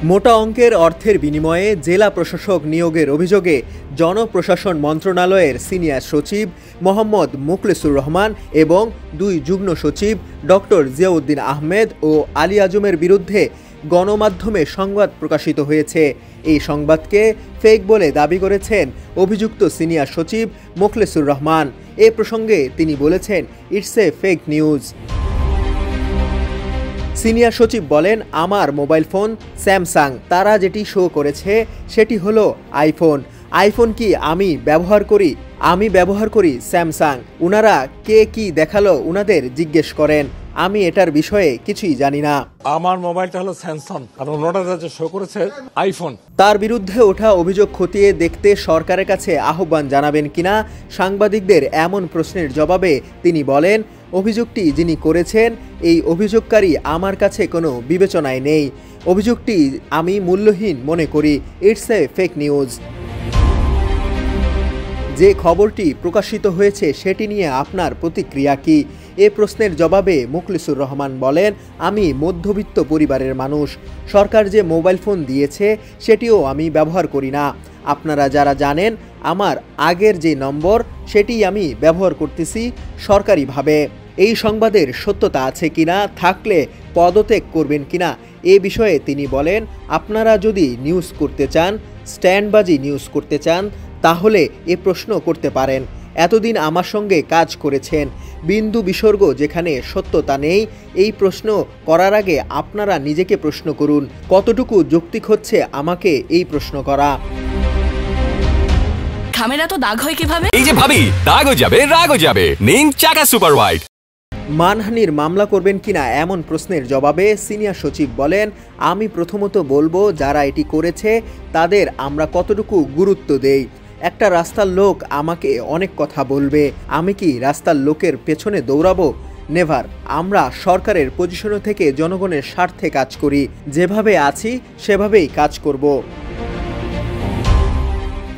মোটা অঙ্কের অর্থের বিনিময়ে জেলা প্রশাসক নিয়োগের অভিযোগে জনপ্রশাসন মন্ত্রণালয়ের সিনিয়র সচিব মোহাম্মদ মুখলেসুর রহমান এবং 2 যুগ্ম সচিব ডক্টর জিয়াউদ্দিন আহমেদ ও আলী আজমের বিরুদ্ধে গণমাধ্যমে সংবাদ প্রকাশিত হয়েছে। এই সংবাদকে ফেক বলে দাবি করেছেন অভিযুক্ত সিনিয়র সচিব মুখলেসুর রহমান। এ প্রসঙ্গে তিনি বলেছেন, it's a fake news. Senior সচিব বলেন, আমার মোবাইল ফোন স্যামসাং, তারা যেটি শো করেছে সেটি হলো আইফোন। আইফোন কি আমি ব্যবহার করি স্যামসাং। উনারা কে কি দেখালো উনাদের জিজ্ঞেস করেন, আমি এটার বিষয়ে কিছুই জানি না। আমার মোবাইলটা হলো স্যামসাং আর ওনারা যা শো করেছে আইফোন। তার বিরুদ্ধে ওঠা অভিযোগ খতিয়ে দেখতে সরকারের কাছে আহ্বান জানাবেন কিনা সাংবাদিকদের এমন প্রশ্নের জবাবে তিনি বলেন, অভিযোগটি যিনি করেছেন এই অভিযোগকারী আমার কাছে কোনো বিবেচনায় নেই। অভিযোগটি আমি মূল্যহীন মনে করি। It's a fake news. যে খবরটি প্রকাশিত হয়েছে সেটি নিয়ে আপনার প্রতিক্রিয়া কি? এ প্রশ্নের জবাবে মুখলেসুর রহমান বলেন, আমি মধ্যবিত্ত পরিবারের মানুষ। সরকার যে মোবাইল ফোন দিয়েছে সেটিও আমি ব্যবহার করি না। আপনারা যারা জানেন আমার আগের যে নম্বর সেটি আমি ব্যবহার করতেছি সরকারিভাবে। এই সংবাদের সত্যতা আছে কিনা, থাকলে পদত্যাগ করবেন কিনা এ বিষয়ে তিনি বলেন, আপনারা যদি নিউজ করতে চান, স্ট্যান্ডবাজি নিউজ করতে চান, তাহলে এ প্রশ্ন করতে পারেন। এতদিন আমার সঙ্গে কাজ করেছেন, বিন্দু বিসর্গ যেখানে সত্যতা নেই, এই প্রশ্ন করার আগে আপনারা নিজেকে প্রশ্ন করুন, কতটুকু যৌক্তিক হচ্ছে আমাকে এই প্রশ্ন করা। খামেরা তো দাগ হয় কিভাবে? এই যে ভাবি, দাগও যাবে রাগও যাবে, নিন চাকা সুপার হোয়াইট। মানহানির মামলা করবেন কিনা এমন প্রশ্নের জবাবে সিনিয়র সচিব বলেন, আমি প্রথমত বলবো যারা এটি করেছে তাদের আমরা কতটুকু গুরুত্ব দেই। একটা রাস্তার লোক আমাকে অনেক কথা বলবে, আমি কি রাস্তার লোকের পেছনে দৌড়াবো? নেভার। আমরা সরকারের পজিশনে থেকে জনগণের স্বার্থে কাজ করি, যেভাবে আছি সেভাবেই কাজ করব।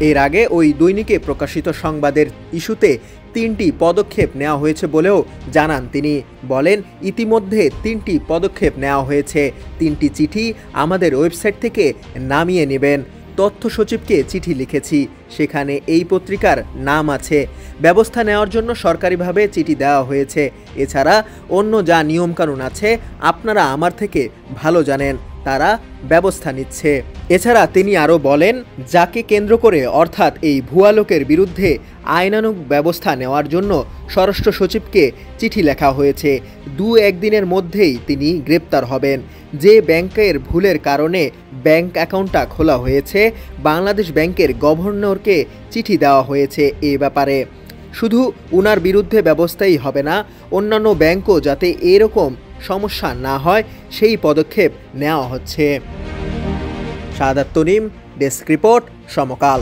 এর আগে ওই দৈনিকে প্রকাশিত সংবাদের ইস্যুতে 3টি পদক্ষেপ নেওয়া হয়েছে বলেও জানান তিনি। বলেন, ইতিমধ্যে 3টি পদক্ষেপ নেওয়া হয়েছে। 3টি চিঠি আমাদের ওয়েবসাইট থেকে নামিয়ে নেবেন। তথ্য সচিবকে চিঠি লিখেছি, সেখানে এই পত্রিকার নাম আছে। ব্যবস্থা নেওয়ার জন্য সরকারিভাবে চিঠি দেওয়া হয়েছে। এছাড়া অন্য যা নিয়মকানুন আছে আপনারা আমার থেকে ভালো জানেন, তারা ব্যবস্থা নিচ্ছে। এছাড়া তিনি আরও বলেন, যাকে কেন্দ্র করে অর্থাৎ এই ভুয়া লোকের বিরুদ্ধে আইনানুগ ব্যবস্থা নেওয়ার জন্য স্বরাষ্ট্র সচিবকে চিঠি লেখা হয়েছে। 2-1 দিনের মধ্যেই তিনি গ্রেপ্তার হবেন। যে ব্যাংকের ভুলের কারণে ব্যাংক অ্যাকাউন্টটা খোলা হয়েছে, বাংলাদেশ ব্যাংকের গভর্নরকে চিঠি দেওয়া হয়েছে এ ব্যাপারে। শুধু উনার বিরুদ্ধে ব্যবস্থাই হবে না, অন্যান্য ব্যাংকও যাতে এরকম সমস্যা না হয় সেই পদক্ষেপ নেওয়া হচ্ছে। শাহাদাত তনিম, ডেস্ক রিপোর্ট, সমকাল।